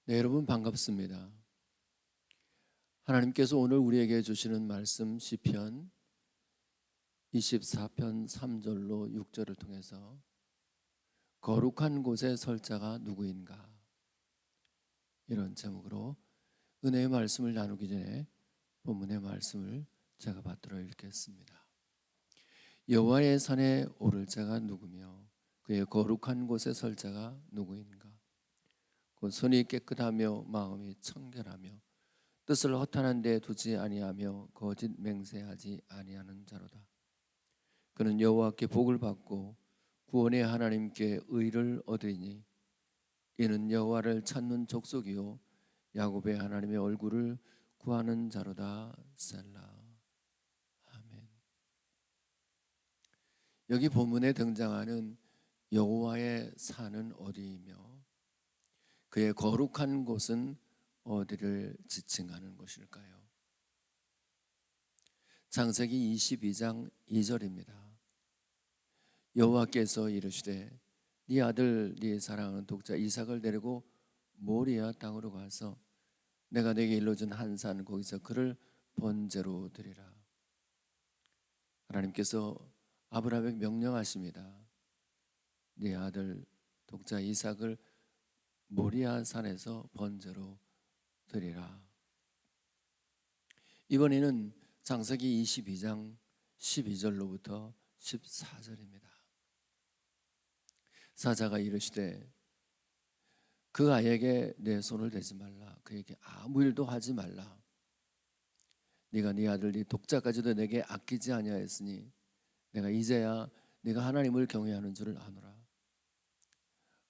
네, 여러분 반갑습니다. 하나님께서 오늘 우리에게 주시는 말씀 시편 24편 3절로 6절을 통해서 거룩한 곳에 설 자가 누구인가, 이런 제목으로 은혜의 말씀을 나누기 전에 본문의 말씀을 제가 받들어 읽겠습니다. 여호와의 산에 오를 자가 누구며 그의 거룩한 곳에 설 자가 누구인가. 곧 손이 깨끗하며 마음이 청결하며 뜻을 허탄한 데 두지 아니하며 거짓 맹세하지 아니하는 자로다. 그는 여호와께 복을 받고 구원의 하나님께 의를 얻으리니 이는 여호와를 찾는 족속이요 야곱의 하나님의 얼굴을 구하는 자로다. 셀라. 아멘. 여기 본문에 등장하는 여호와의 산은 어디이며 그의 거룩한 곳은 어디를 지칭하는 것일까요? 창세기 22장 2절입니다. 여호와께서 이르시되 네 아들 네 사랑하는 독자 이삭을 데리고 모리아 땅으로 가서 내가 네게 일러준 한 산 거기서 그를 번제로 드리라. 하나님께서 아브라함에게 명령하십니다. 네 아들 독자 이삭을 모리아 산에서 번제로 드리라. 이번에는 창세기 22장 12절로부터 14절입니다. 사자가 이르시되 그 아이에게 내 손을 대지 말라. 그에게 아무 일도 하지 말라. 네가 네 아들 네 독자까지도 내게 아끼지 아니하였으니 내가 이제야 네가 하나님을 경외하는 줄을 아노라.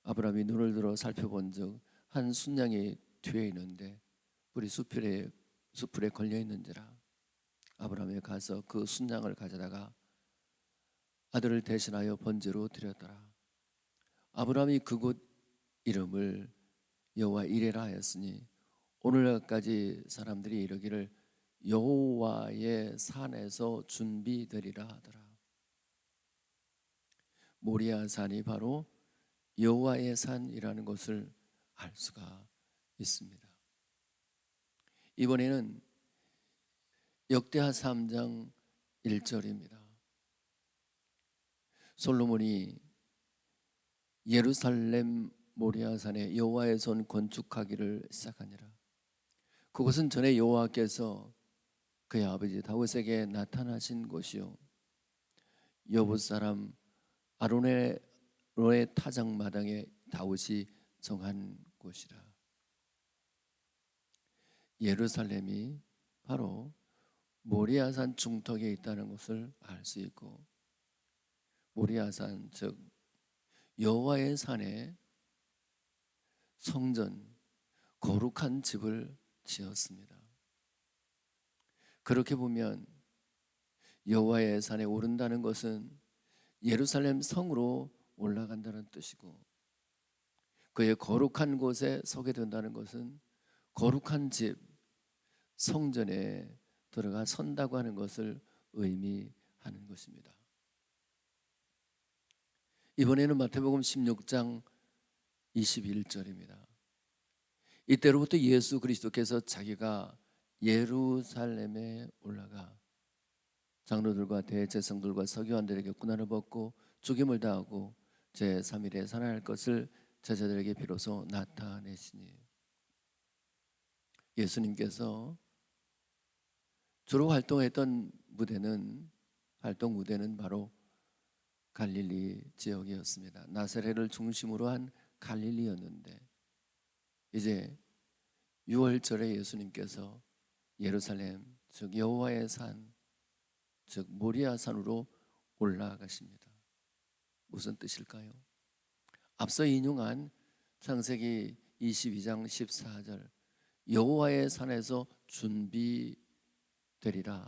아브라함이 눈을 들어 살펴본즉 한 순양이 뒤에 있는데 뿔이 수풀에 걸려 있는지라. 아브라함이 가서 그 순양을 가져다가 아들을 대신하여 번제로 드렸더라. 아브라함이 그곳 이름을 여호와 이레라 하였으니 오늘날까지 사람들이 이르기를 여호와의 산에서 준비되리라 하더라. 모리아 산이 바로 여호와의 산이라는 것을 알 수가 있습니다. 이번에는 역대하 3장 1절입니다. 솔로몬이 예루살렘 모리아산에 여호와의 손 건축하기를 시작하니라. 그곳은 전에 여호와께서 그의 아버지 다윗에게 나타나신 곳이요 여부 사람 아론의 타작마당에 다윗이 정한 곳이라. 예루살렘이 바로 모리아산 중턱에 있다는 것을 알 수 있고, 모리아산 즉 여호와의 산에 성전 거룩한 집을 지었습니다. 그렇게 보면 여호와의 산에 오른다는 것은 예루살렘 성으로 올라간다는 뜻이고, 그의 거룩한 곳에 서게 된다는 것은 거룩한 집 성전에 들어가 선다고 하는 것을 의미하는 것입니다. 이번에는 마태복음 16장 21절입니다. 이때로부터 예수 그리스도께서 자기가 예루살렘에 올라가 장로들과 대제사장들과 서기관들에게 고난을 받고 죽임을 당하고 제3일에 살아날 것을 제자들에게 비로소 나타내시니, 예수님께서 주로 활동 무대는 바로 갈릴리 지역이었습니다. 나사렛을 중심으로 한 갈릴리였는데 이제 6월절에 예수님께서 예루살렘 즉 여호와의 산 즉 모리아 산으로 올라가십니다. 무슨 뜻일까요? 앞서 인용한 창세기 22장 14절 여호와의 산에서 준비되리라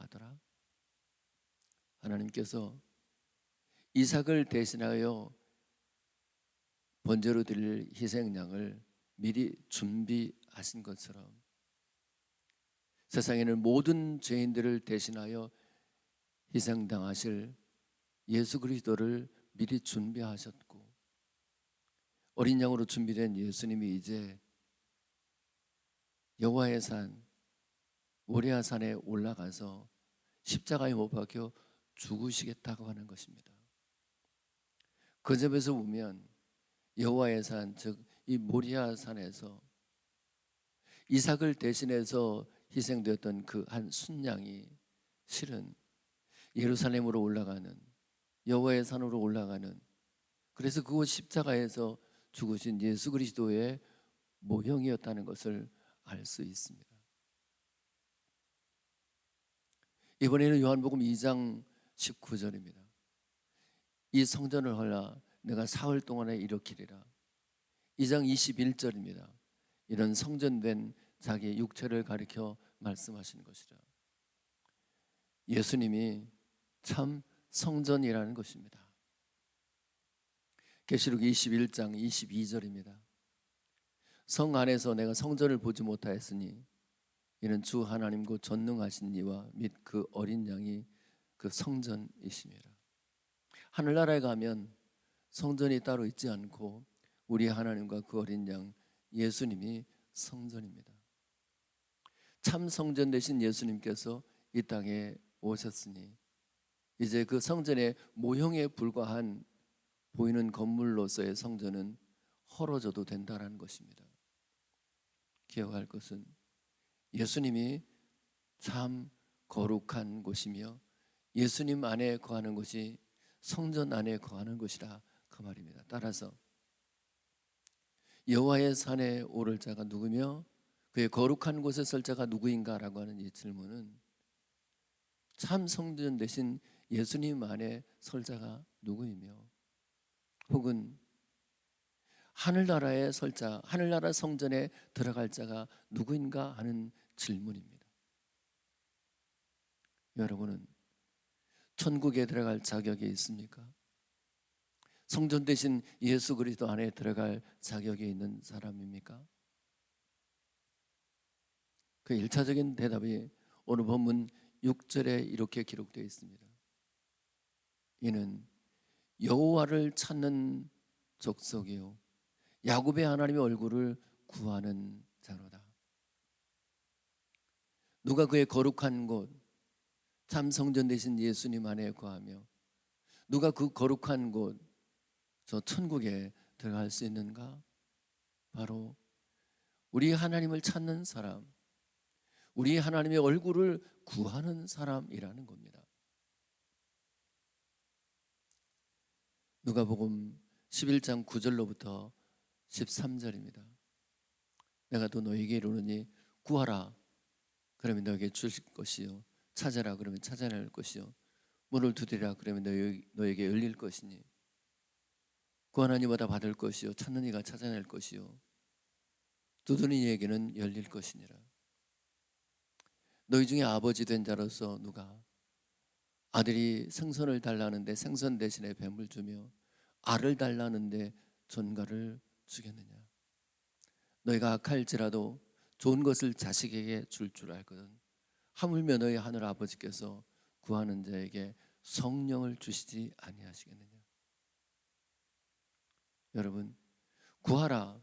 하더라. 하나님께서 이삭을 대신하여 번제로 드릴 희생양을 미리 준비하신 것처럼 세상에는 모든 죄인들을 대신하여 희생당하실 예수 그리스도를 미리 준비하셨고, 어린 양으로 준비된 예수님이 이제 여호와의 산 모리아 산에 올라가서 십자가에 못 박혀 죽으시겠다고 하는 것입니다. 그 점에서 보면 여호와의 산, 즉 이 모리아 산에서 이삭을 대신해서 희생되었던 그 한 순양이 실은 예루살렘으로 올라가는, 여호와의 산으로 올라가는, 그래서 그곳 십자가에서 죽으신 예수 그리스도의 모형이었다는 것을 알 수 있습니다. 이번에는 요한복음 2장 19절입니다. 이 성전을 헐라 내가 사흘 동안에 일으키리라. 2장 21절입니다. 이런 성전된 자기 육체를 가리켜 말씀하시는 것이라. 예수님이 참 성전이라는 것입니다. 계시록 21장 22절입니다. 성 안에서 내가 성전을 보지 못하였으니 이는 주 하나님 곧 전능하신 이와 및 그 어린 양이 그 성전이심이라. 하늘나라에 가면 성전이 따로 있지 않고 우리 하나님과 그 어린 양 예수님이 성전입니다. 참 성전 되신 예수님께서 이 땅에 오셨으니 이제 그 성전의 모형에 불과한 보이는 건물로서의 성전은 헐어져도 된다는 것입니다. 기억할 것은 예수님이 참 거룩한 곳이며 예수님 안에 거하는 곳이 성전 안에 거하는 것이라 그 말입니다. 따라서 여호와의 산에 오를 자가 누구며 그의 거룩한 곳에 설 자가 누구인가라고 하는 이 질문은 참 성전 되신 예수님 안에 설 자가 누구이며 혹은 하늘나라에 설 자, 하늘나라 성전에 들어갈 자가 누구인가 하는 질문입니다. 여러분은 천국에 들어갈 자격이 있습니까? 성전 되신 예수 그리스도 안에 들어갈 자격이 있는 사람입니까? 그 1차적인 대답이 오늘 본문 6절에 이렇게 기록되어 있습니다. 이는 여호와를 찾는 족속이요 야곱의 하나님의 얼굴을 구하는 자로다. 누가 그의 거룩한 곳, 참 성전 되신 예수님 안에 거하며 누가 그 거룩한 곳, 저 천국에 들어갈 수 있는가? 바로 우리 하나님을 찾는 사람, 우리 하나님의 얼굴을 구하는 사람이라는 겁니다. 누가복음 11장 9절로부터 13절입니다. 내가 또 너에게 이르노니 구하라 그러면 너에게 주실 것이요 찾아라 그러면 찾아낼 것이요 문을 두드리라 그러면 너에게 열릴 것이니 구하는 이마다 받을 것이요 찾는 이가 찾아낼 것이요 두드리는 이에게는 열릴 것이니라. 너희 중에 아버지 된 자로서 누가 아들이 생선을 달라는데 생선 대신에 뱀을 주며 알을 달라는데 전갈을 주겠느냐? 너희가 악할지라도 좋은 것을 자식에게 줄 알거든 하물며 너희 하늘 아버지께서 구하는 자에게 성령을 주시지 아니하시겠느냐? 여러분, 구하라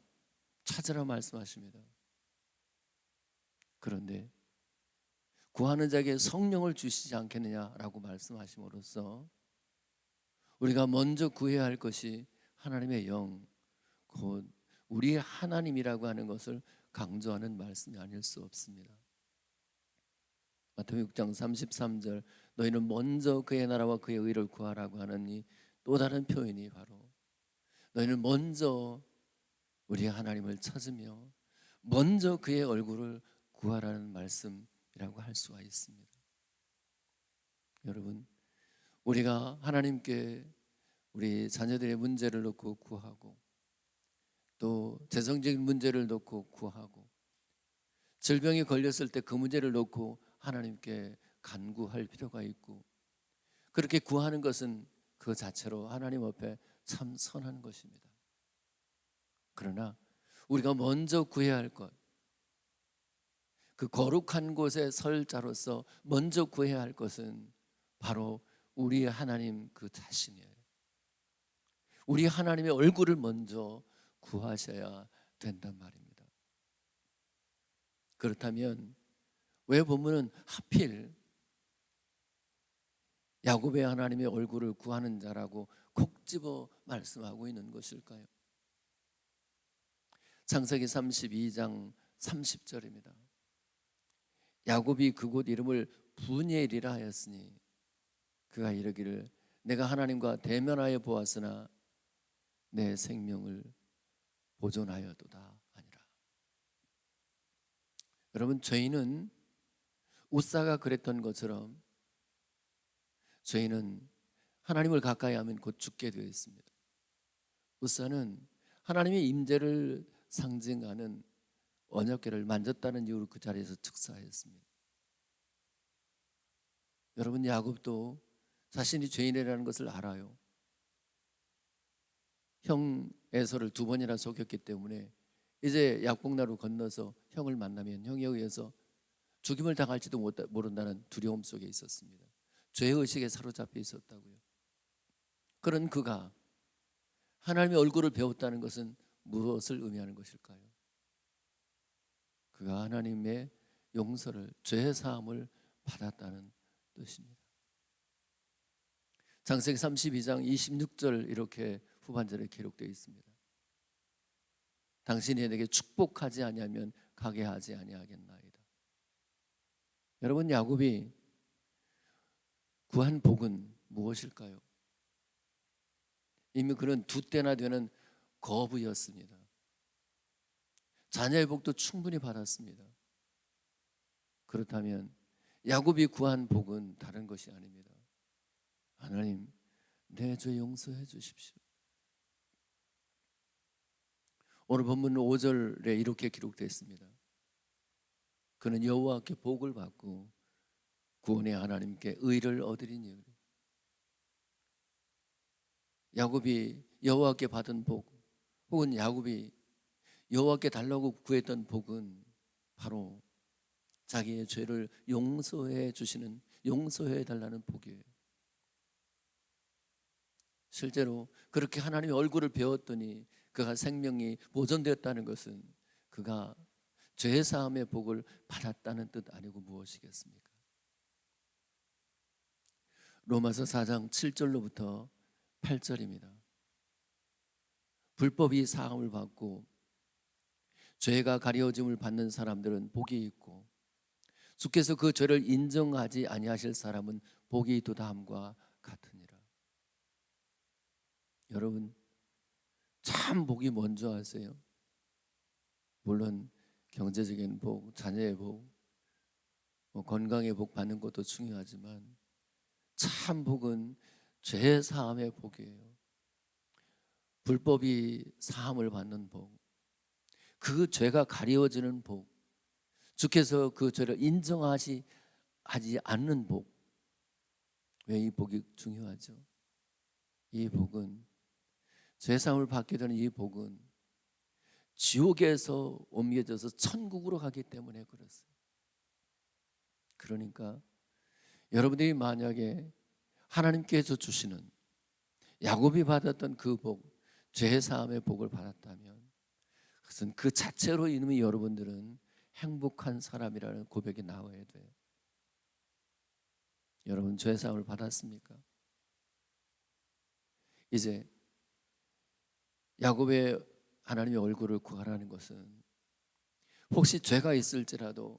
찾으라 말씀하십니다. 그런데 구하는 자에게 성령을 주시지 않겠느냐라고 말씀하심으로써 우리가 먼저 구해야 할 것이 하나님의 영, 곧 우리의 하나님이라고 하는 것을 강조하는 말씀이 아닐 수 없습니다. 마태복음 6장 33절 너희는 먼저 그의 나라와 그의 의를 구하라고 하는 이 또 다른 표현이 바로 너희는 먼저 우리의 하나님을 찾으며 먼저 그의 얼굴을 구하라는 말씀이라고 할 수가 있습니다. 여러분, 우리가 하나님께 우리 자녀들의 문제를 놓고 구하고 또 재정적인 문제를 놓고 구하고, 질병이 걸렸을 때 그 문제를 놓고 하나님께 간구할 필요가 있고, 그렇게 구하는 것은 그 자체로 하나님 앞에 참 선한 것입니다. 그러나 우리가 먼저 구해야 할 것, 그 거룩한 곳에 설 자로서 먼저 구해야 할 것은 바로 우리의 하나님 그 자신이에요. 우리 하나님의 얼굴을 먼저 구하셔야 된단 말입니다. 그렇다면 왜 본문은 하필 야곱의 하나님의 얼굴을 구하는 자라고 콕 집어 말씀하고 있는 것일까요? 창세기 32장 30절입니다. 야곱이 그곳 이름을 분이엘이라 하였으니 그가 이르기를 내가 하나님과 대면하여 보았으나 내 생명을 보존하여도다 하니라. 여러분, 죄인은 우사가 그랬던 것처럼 죄인은 하나님을 가까이 하면 곧 죽게 되어 있습니다. 우사는 하나님의 임재를 상징하는 언약궤를 만졌다는 이유로 그 자리에서 즉사했습니다. 여러분, 야곱도 자신이 죄인이라는 것을 알아요. 형 에서를 2번이나 속였기 때문에 이제 약복나루 건너서 형을 만나면 형에 의해서 죽임을 당할지도 모른다는 두려움 속에 있었습니다. 죄의식에 사로잡혀 있었다고요. 그런 그가 하나님의 얼굴을 배웠다는 것은 무엇을 의미하는 것일까요? 그가 하나님의 용서를, 죄 사함을 받았다는 뜻입니다. 창세기 32장 26절 이렇게 후반절에 기록되어 있습니다. 당신이 내게 축복하지 아니하면 가게 하지 아니하겠나이다. 여러분, 야곱이 구한 복은 무엇일까요? 이미 그는 2때나 되는 거부였습니다. 자녀의 복도 충분히 받았습니다. 그렇다면 야곱이 구한 복은 다른 것이 아닙니다. 하나님, 내 죄 용서해 주십시오. 오늘 본문 5절에 이렇게 기록되어 있습니다. 그는 여호와께 복을 받고 구원의 하나님께 의를 얻으리니. 야곱이 여호와께 받은 복, 혹은 야곱이 여호와께 달라고 구했던 복은 바로 자기의 죄를 용서해 주시는, 용서해 달라는 복이에요. 실제로 그렇게 하나님의 얼굴을 배웠더니 그가 생명이 보존되었다는 것은 그가 죄 사함의 복을 받았다는 뜻 아니고 무엇이겠습니까? 로마서 4장 7절로부터 8절입니다. 불법이 사함을 받고 죄가 가려짐을 받는 사람들은 복이 있고 주께서 그 죄를 인정하지 아니하실 사람은 복이 있도다함과 같으니라. 여러분, 참 복이 뭔지 아세요? 물론 경제적인 복, 자녀의 복, 건강의 복 받는 것도 중요하지만 참 복은 죄 사함의 복이에요. 불법이 사함을 받는 복, 그 죄가 가려지는 복, 주께서 그 죄를 인정하지 않는 복. 왜 이 복이 중요하죠? 이 복은, 죄 사함을 받게 되는 이 복은 지옥에서 옮겨져서 천국으로 가기 때문에 그렇습니다. 그러니까 여러분들이 만약에 하나님께서 주시는 야곱이 받았던 그 복, 죄 사함의 복을 받았다면 그것은 그 자체로 이미 여러분들은 행복한 사람이라는 고백이 나와야 돼요. 여러분, 죄 사함을 받았습니까? 이제 야곱의 하나님의 얼굴을 구하라는 것은 혹시 죄가 있을지라도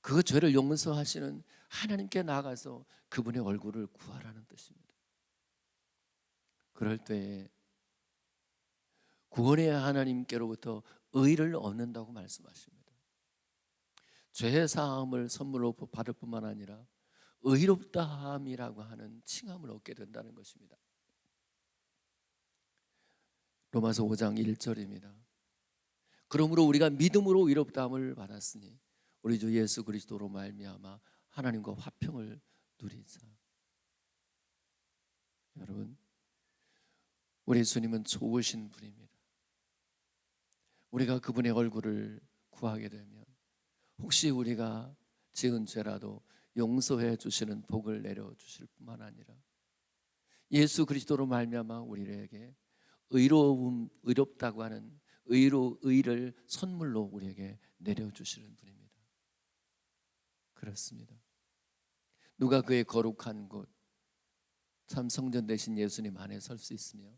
그 죄를 용서하시는 하나님께 나가서 그분의 얼굴을 구하라는 뜻입니다. 그럴 때에 구원의 하나님께로부터 의를 얻는다고 말씀하십니다. 죄 사함을 선물로 받을 뿐만 아니라 의롭다함이라고 하는 칭함을 얻게 된다는 것입니다. 로마서 5장 1절입니다. 그러므로 우리가 믿음으로 의롭다함을 받았으니 우리 주 예수 그리스도로 말미암아 하나님과 화평을 누리자. 여러분, 우리 주님은 좋으신 분입니다. 우리가 그분의 얼굴을 구하게 되면 혹시 우리가 지은 죄라도 용서해 주시는 복을 내려 주실 뿐만 아니라 예수 그리스도로 말미암아 우리에게 의롭다고 하는 의를 선물로 우리에게 내려 주시는 분입니다. 그렇습니다. 누가 그의 거룩한 곳, 참 성전 되신 예수님 안에 설 수 있으며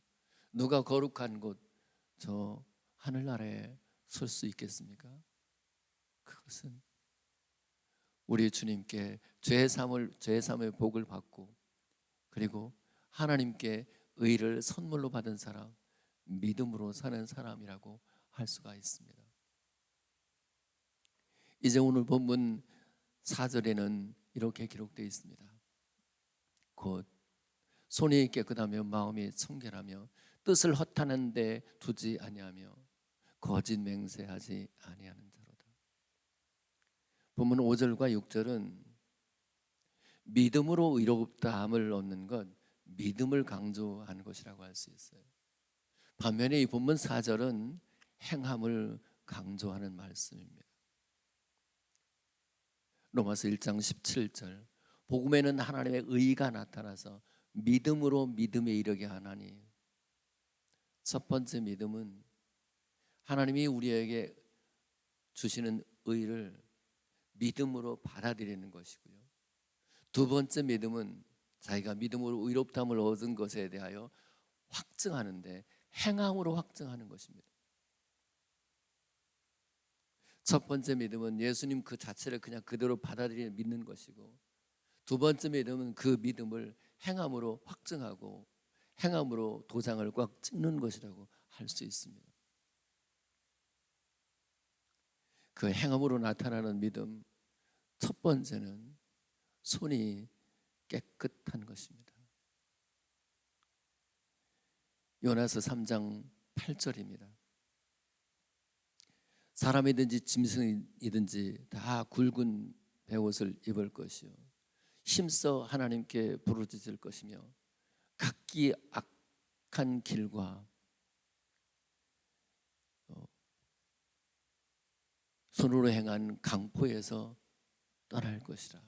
누가 거룩한 곳, 저 하늘나라에 설 수 있겠습니까? 그것은 우리 주님께 죄사함의 복을 받고 그리고 하나님께 의를 선물로 받은 사람, 믿음으로 사는 사람이라고 할 수가 있습니다. 이제 오늘 본문 4절에는 이렇게 기록되어 있습니다. 곧 손이 깨끗하며 마음이 청결하며 뜻을 허탄한 데 두지 아니하며 거짓 맹세하지 아니하는 자로다. 본문 5절과 6절은 믿음으로 의롭다함을 얻는 것, 믿음을 강조하는 것이라고 할 수 있어요. 반면에 이 본문 4절은 행함을 강조하는 말씀입니다. 로마서 1장 17절 복음에는 하나님의 의가 나타나서 믿음으로 믿음에 이르게 하나니, 첫 번째 믿음은 하나님이 우리에게 주시는 의를 믿음으로 받아들이는 것이고요. 두 번째 믿음은 자기가 믿음으로 의롭다함을 얻은 것에 대하여 확증하는데 행함으로 확증하는 것입니다. 첫 번째 믿음은 예수님 그 자체를 그냥 그대로 받아들이는 믿는 것이고, 두 번째 믿음은 그 믿음을 행함으로 확증하고 행함으로 도장을 꽉 찍는 것이라고 할 수 있습니다. 그 행함으로 나타나는 믿음, 첫 번째는 손이 깨끗한 것입니다. 요나서 3장 8절입니다. 사람이든지 짐승이든지 다 굵은 베옷을 입을 것이요 힘써 하나님께 부르짖을 것이며 각기 악한 길과 손으로 행한 강포에서 떠날 것이라.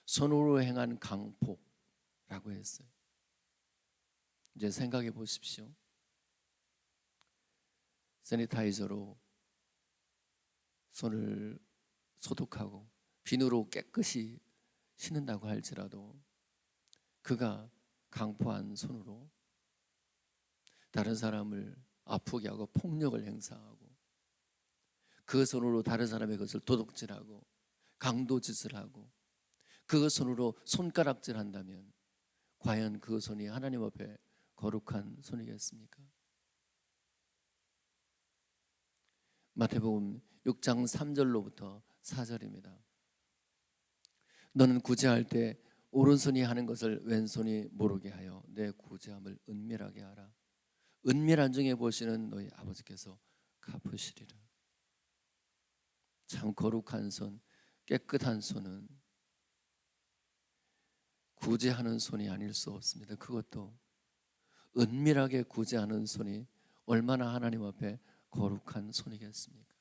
손으로 행한 강포라고 했어요. 이제 생각해 보십시오. 세니타이저로 손을 소독하고 비누로 깨끗이 씻는다고 할지라도 그가 강포한 손으로 다른 사람을 아프게 하고 폭력을 행사하고 그 손으로 다른 사람의 것을 도둑질하고 강도짓을 하고 그 손으로 손가락질한다면 과연 그 손이 하나님 앞에 거룩한 손이겠습니까? 마태복음 6장 3절로부터 4절입니다. 너는 구제할 때 오른손이 하는 것을 왼손이 모르게 하여 내 구제함을 은밀하게 하라. 은밀한 중에 보시는 너희 아버지께서 갚으시리라. 참 거룩한 손, 깨끗한 손은 구제하는 손이 아닐 수 없습니다. 그것도 은밀하게 구제하는 손이 얼마나 하나님 앞에 거룩한 손이겠습니까?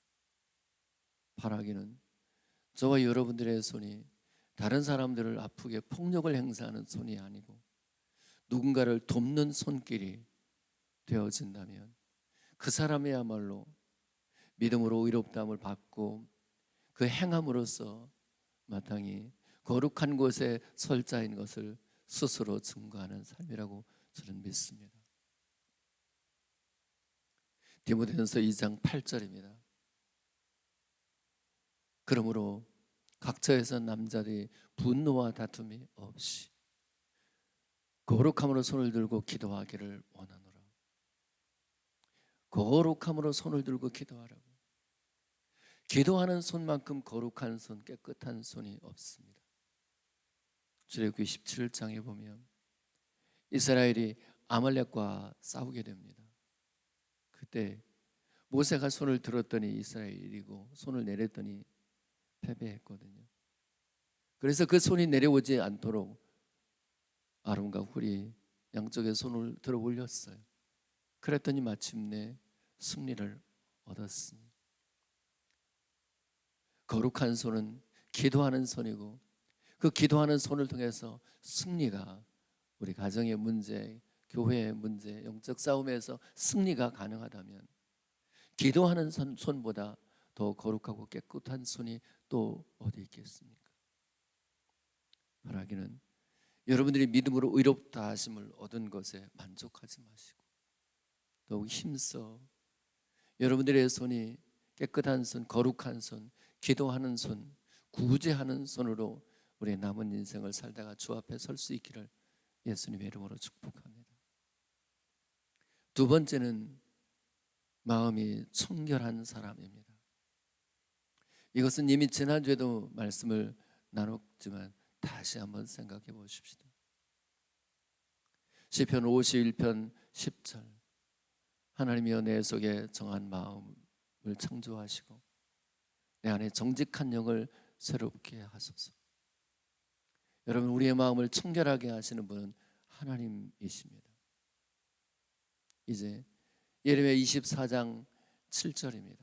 바라기는 저와 여러분들의 손이 다른 사람들을 아프게 폭력을 행사하는 손이 아니고 누군가를 돕는 손길이 되어진다면 그 사람이야말로 믿음으로 의롭다함을 받고 그 행함으로써 마땅히 거룩한 곳에 설 자인 것을 스스로 증거하는 삶이라고 저는 믿습니다. 디모데전서 2장 8절입니다. 그러므로 각처에서 남자들이 분노와 다툼이 없이 거룩함으로 손을 들고 기도하기를 원하노라. 거룩함으로 손을 들고 기도하라고. 기도하는 손만큼 거룩한 손, 깨끗한 손이 없습니다. 출애굽기 17장에 보면 이스라엘이 아말렉과 싸우게 됩니다. 그때 모세가 손을 들었더니 이스라엘이 이기고 손을 내렸더니 패배했거든요. 그래서 그 손이 내려오지 않도록 아론과 훌이 양쪽에 손을 들어 올렸어요. 그랬더니 마침내 승리를 얻었습니다. 거룩한 손은 기도하는 손이고, 그 기도하는 손을 통해서 승리가, 우리 가정의 문제, 교회의 문제, 영적 싸움에서 승리가 가능하다면 기도하는 손보다 더 거룩하고 깨끗한 손이 또 어디 있겠습니까? 바라기는 여러분들이 믿음으로 의롭다 하심을 얻은 것에 만족하지 마시고 더욱 힘써 여러분들의 손이 깨끗한 손, 거룩한 손, 기도하는 손, 구제하는 손으로 우리의 남은 인생을 살다가 주 앞에 설 수 있기를 예수님의 이름으로 축복합니다. 두 번째는 마음이 청결한 사람입니다. 이것은 이미 지난주에도 말씀을 나눴지만 다시 한번 생각해 보십시다. 시편 51편 10절, 하나님이여 내 속에 정한 마음을 창조하시고 내 안에 정직한 영을 새롭게 하소서. 여러분, 우리의 마음을 청결하게 하시는 분은 하나님이십니다. 이제 예레미야 24장 7절입니다.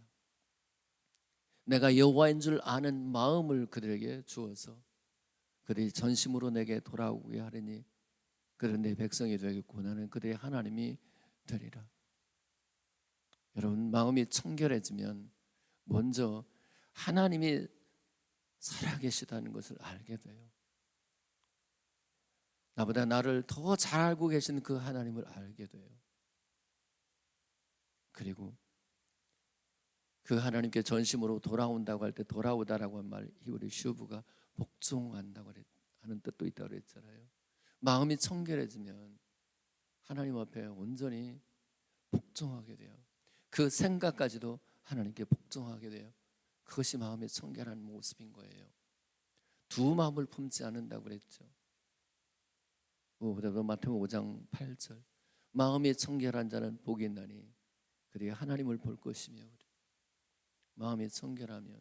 내가 여호와인 줄 아는 마음을 그들에게 주어서 그들이 전심으로 내게 돌아오게 하리니 그들은 내 백성이 되겠고 나는 그들의 하나님이 되리라. 여러분, 마음이 청결해지면 먼저 하나님이 살아계시다는 것을 알게 돼요. 나보다 나를 더 잘 알고 계신 그 하나님을 알게 돼요. 그리고 그 하나님께 전심으로 돌아온다고 할 때 돌아오다라고 한 말 히브리 슈브가 복종한다고 하는 뜻도 있다고 그랬잖아요. 마음이 청결해지면 하나님 앞에 온전히 복종하게 돼요. 그 생각까지도 하나님께 복종하게 돼요. 그것이 마음의 청결한 모습인 거예요. 두 마음을 품지 않는다고 그랬죠. 무엇보다도 마태복음 5장 8절, 마음이 청결한 자는 복이 있나니 그들이 하나님을 볼 것이며. 마음이 청결하면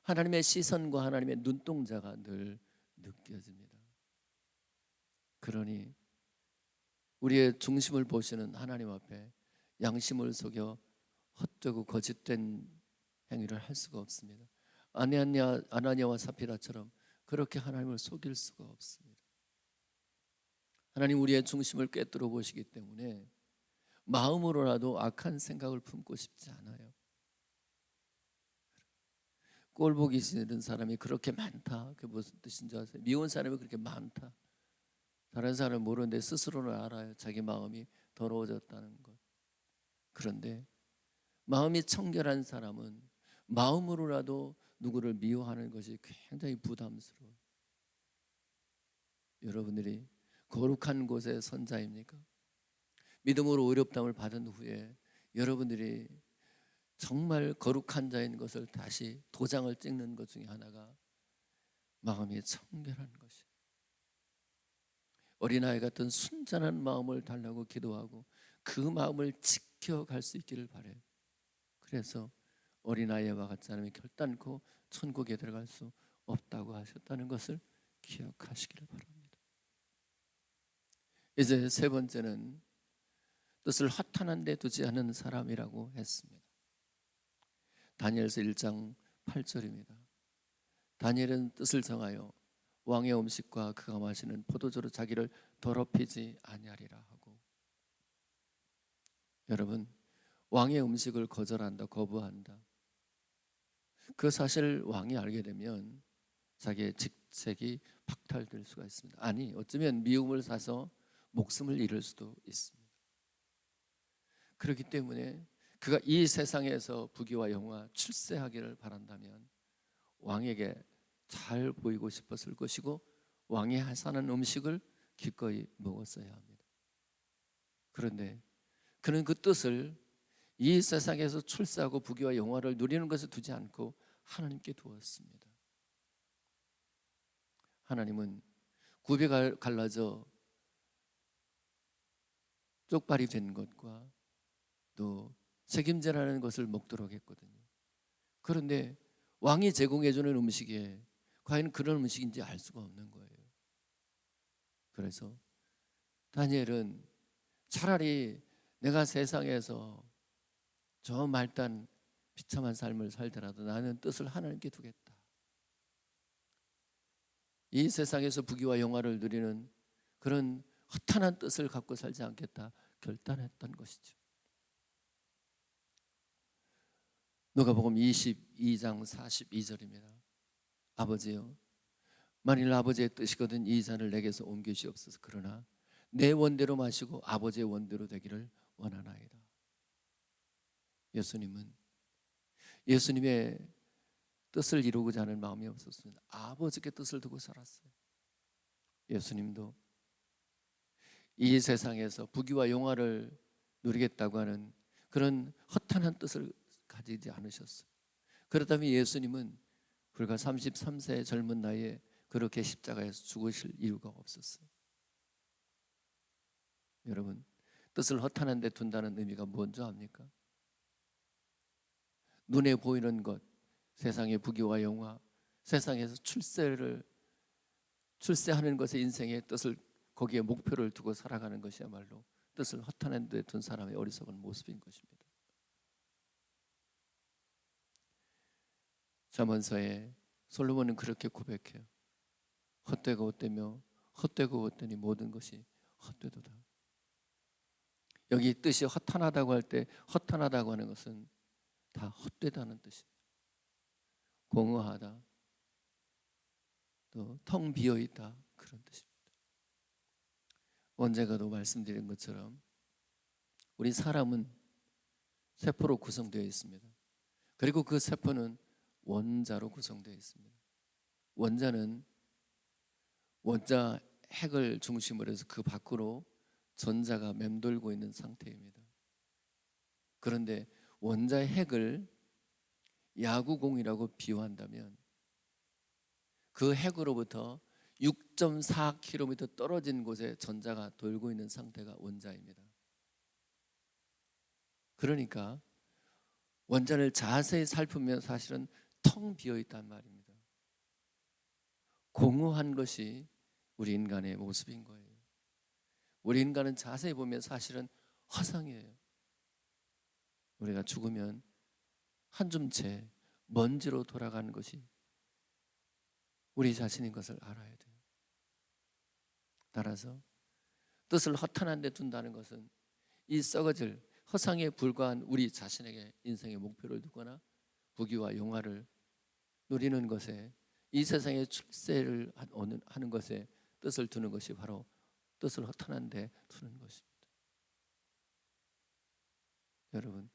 하나님의 시선과 하나님의 눈동자가 늘 느껴집니다. 그러니 우리의 중심을 보시는 하나님 앞에 양심을 속여 헛되고 거짓된 행위를 할 수가 없습니다. 아나니아와 사피라처럼 그렇게 하나님을 속일 수가 없습니다. 하나님 우리의 중심을 꿰뚫어 보시기 때문에 마음으로라도 악한 생각을 품고 싶지 않아요. 꼴 보기 싫은 사람이 그렇게 많다. 그게 무슨 뜻인지 아세요? 미운 사람이 그렇게 많다. 다른 사람은 모르는데 스스로는 알아요. 자기 마음이 더러워졌다는 것. 그런데 마음이 청결한 사람은 마음으로라도 누구를 미워하는 것이 굉장히 부담스러워요. 여러분들이 거룩한 곳의 선자입니까? 믿음으로 의롭다함을 받은 후에 여러분들이 정말 거룩한 자인 것을 다시 도장을 찍는 것 중에 하나가 마음이 청결한 것이에요. 어린아이 같은 순전한 마음을 달라고 기도하고 그 마음을 지켜갈 수 있기를 바라요. 그래서 어린아이와 같지 않으면 결단코 천국에 들어갈 수 없다고 하셨다는 것을 기억하시기를 바랍니다. 이제 세 번째는 뜻을 허탄한 데 두지 않은 사람이라고 했습니다. 다니엘서 1장 8절입니다. 다니엘은 뜻을 정하여 왕의 음식과 그가 마시는 포도주로 자기를 더럽히지 아니하리라 하고. 여러분, 왕의 음식을 거절한다, 거부한다. 그 사실 왕이 알게 되면 자기의 직책이 박탈될 수가 있습니다. 아니, 어쩌면 미움을 사서 목숨을 잃을 수도 있습니다. 그렇기 때문에 그가 이 세상에서 부귀와 영화 출세하기를 바란다면 왕에게 잘 보이고 싶었을 것이고 왕이 하사하는 음식을 기꺼이 먹었어야 합니다. 그런데 그는 그 뜻을 이 세상에서 출세하고 부귀와 영화를 누리는 것에 두지 않고 하나님께 두었습니다. 하나님은 굽이 갈라져 쪽발이 된 것과 또 책임져라는 것을 먹도록 했거든요. 그런데 왕이 제공해주는 음식에 과연 그런 음식인지 알 수가 없는 거예요. 그래서 다니엘은 차라리 내가 세상에서 저 말단 비참한 삶을 살더라도 나는 뜻을 하나님께 두겠다. 이 세상에서 부귀와 영화를 누리는 그런 허탄한 뜻을 갖고 살지 않겠다 결단했던 것이죠. 누가복음 22장 42절입니다. 아버지여, 만일 아버지의 뜻이거든 이 잔을 내게서 옮기시옵소서. 그러나 내 원대로 마시고 아버지의 원대로 되기를 원하나이다. 예수님은 예수님의 뜻을 이루고자 하는 마음이 없었습니다. 아버지께 뜻을 두고 살았어요. 예수님도 이 세상에서 부귀와 영화를 누리겠다고 하는 그런 허탄한 뜻을 가지지 않으셨어요. 그렇다면 예수님은 불과 33세의 젊은 나이에 그렇게 십자가에서 죽으실 이유가 없었어요. 여러분, 뜻을 허탄한 데 둔다는 의미가 뭔지 압니까? 눈에 보이는 것, 세상의 부귀와 영화, 세상에서 출세하는 것에 인생의 뜻을 거기에 목표를 두고 살아가는 것이야말로 뜻을 허탄한 데 둔 사람의 어리석은 모습인 것입니다. 잠언서에 솔로몬은 그렇게 고백해요. 헛되고 헛되며 헛되고 헛되니 모든 것이 헛되도다. 여기 뜻이 허탄하다고 할 때 허탄하다고 하는 것은 다 헛되다는 뜻이에요. 공허하다, 또 텅 비어있다, 그런 뜻입니다. 언제가도 말씀드린 것처럼 우리 사람은 세포로 구성되어 있습니다. 그리고 그 세포는 원자로 구성되어 있습니다. 원자는 원자 핵을 중심으로 해서 그 밖으로 전자가 맴돌고 있는 상태입니다. 그런데 원자의 핵을 야구공이라고 비유한다면 그 핵으로부터 6.4km 떨어진 곳에 전자가 돌고 있는 상태가 원자입니다. 그러니까 원자를 자세히 살피면 사실은 텅 비어 있단 말입니다. 공허한 것이 우리 인간의 모습인 거예요. 우리 인간은 자세히 보면 사실은 허상이에요. 우리가 죽으면 한 줌째 먼지로 돌아가는 것이 우리 자신인 것을 알아야 돼요. 따라서 뜻을 허탄한 데 둔다는 것은 이 썩어질 허상에 불과한 우리 자신에게 인생의 목표를 두거나 부귀와 영화를 누리는 것에 이 세상의 출세를 하는 것에 뜻을 두는 것이 바로 뜻을 허탄한 데 두는 것입니다. 여러분,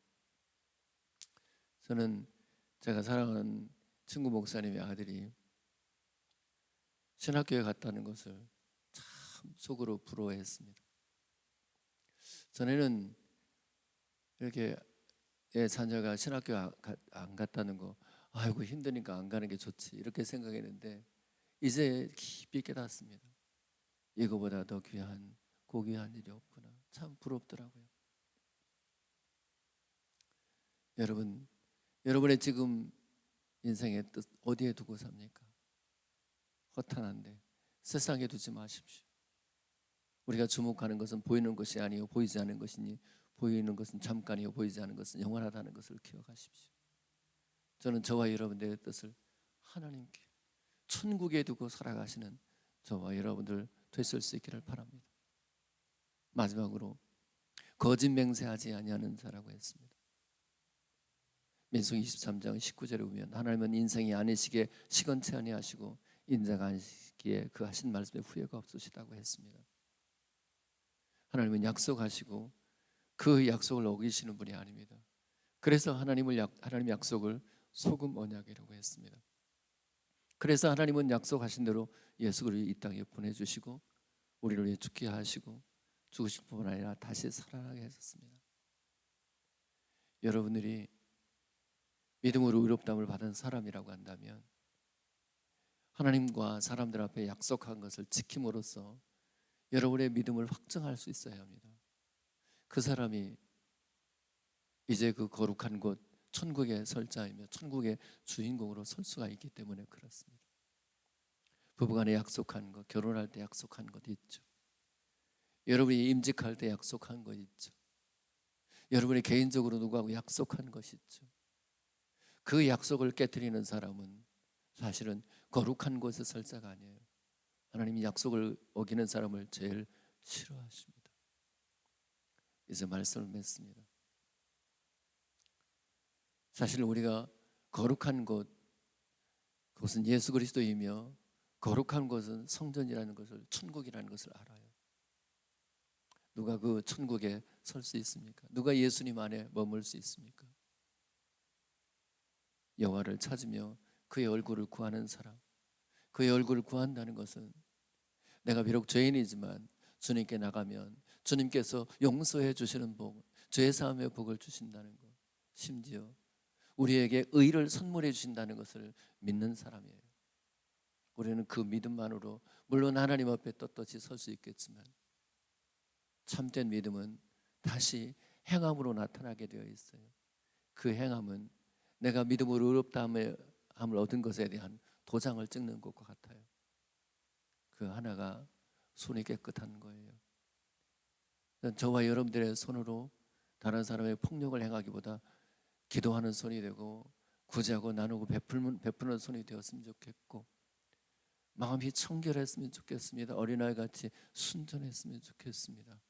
저는 제가 사랑하는 친구 목사님의 아들이 신학교에 갔다는 것을 참 속으로 부러워했습니다. 전에는 이렇게 내 자녀가 신학교 안 갔다는 거, 아이고 힘드니까 안 가는 게 좋지 이렇게 생각했는데 이제 깊이 깨닫습니다. 이거보다 더 귀한 고귀한 일이 없구나. 참 부럽더라고요. 여러분, 여러분의 지금 인생의 뜻 어디에 두고 삽니까? 허탄한데 세상에 두지 마십시오. 우리가 주목하는 것은 보이는 것이 아니요 보이지 않는 것이니 보이는 것은 잠깐이요 보이지 않는 것은 영원하다는 것을 기억하십시오. 저는 저와 여러분들의 뜻을 하나님께 천국에 두고 살아가시는 저와 여러분들 되실 수 있기를 바랍니다. 마지막으로 거짓 맹세하지 아니하는 자라고 했습니다. 민수기 23장 19절에 보면 하나님은 인생이 아니시기에 시건치 아니하시고 인자가 아니시기에 그 하신 말씀에 후회가 없으시다고 했습니다. 하나님은 약속하시고 그 약속을 어기시는 분이 아닙니다. 그래서 하나님 약속을 소금 언약이라고 했습니다. 그래서 하나님은 약속하신 대로 예수 그리스도를 이 땅에 보내주시고 우리를 위해 죽게 하시고 죽으실 뿐만 아니라 다시 살아나게 하셨습니다. 여러분들이 믿음으로 의롭다함을 받은 사람이라고 한다면 하나님과 사람들 앞에 약속한 것을 지킴으로써 여러분의 믿음을 확증할 수 있어야 합니다. 그 사람이 이제 그 거룩한 곳 천국의 설자이며 천국의 주인공으로 설 수가 있기 때문에 그렇습니다. 부부간에 약속한 것, 결혼할 때 약속한 것 있죠. 여러분이 임직할 때 약속한 것 있죠. 여러분이 개인적으로 누구하고 약속한 것이 있죠. 그 약속을 깨뜨리는 사람은 사실은 거룩한 곳에 설 자가 아니에요. 하나님이 약속을 어기는 사람을 제일 싫어하십니다. 이제 말씀을 맺습니다. 사실 우리가 거룩한 곳, 그것은 예수 그리스도이며 거룩한 곳은 성전이라는 것을, 천국이라는 것을 알아요. 누가 그 천국에 설 수 있습니까? 누가 예수님 안에 머물 수 있습니까? 여호와를 찾으며 그의 얼굴을 구하는 사람, 그의 얼굴을 구한다는 것은 내가 비록 죄인이지만 주님께 나가면 주님께서 용서해 주시는 복, 죄 사함의 복을 주신다는 것, 심지어 우리에게 의를 선물해 주신다는 것을 믿는 사람이에요. 우리는 그 믿음만으로 물론 하나님 앞에 떳떳이 설 수 있겠지만 참된 믿음은 다시 행함으로 나타나게 되어 있어요. 그 행함은 내가 믿음으로 의롭다함을 얻은 것에 대한 도장을 찍는 것과 같아요. 그 하나가 손이 깨끗한 거예요. 저와 여러분들의 손으로 다른 사람의 폭력을 행하기보다 기도하는 손이 되고 구제하고 나누고 베푸는 손이 되었으면 좋겠고, 마음이 청결했으면 좋겠습니다. 어린아이같이 순전했으면 좋겠습니다.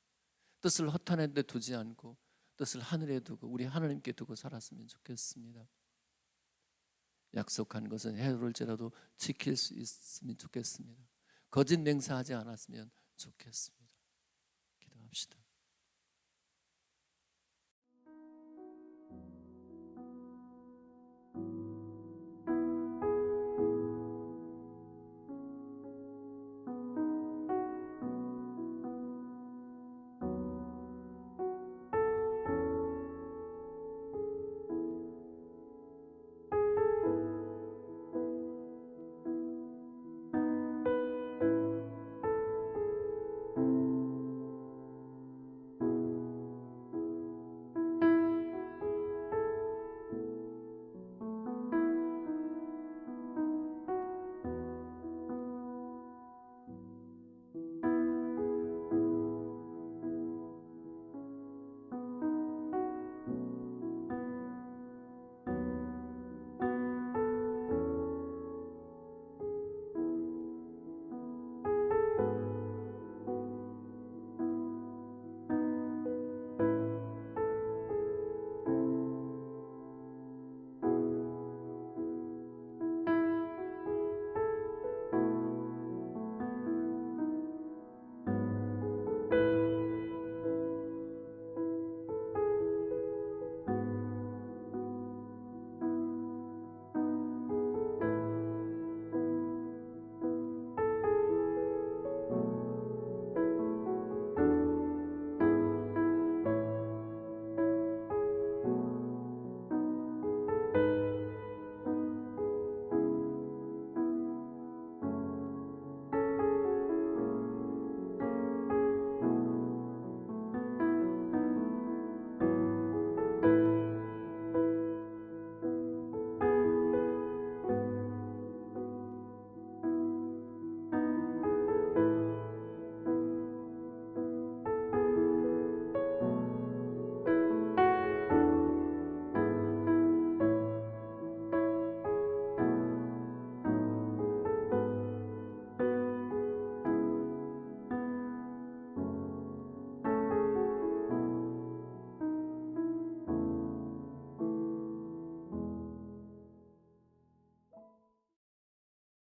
뜻을 허탄한 데 두지 않고 뜻을 하늘에 두고 우리 하나님께 두고 살았으면 좋겠습니다. 약속한 것은 해로울지라도 지킬 수 있으면 좋겠습니다. 거짓 맹세하지 않았으면 좋겠습니다. 기도합시다.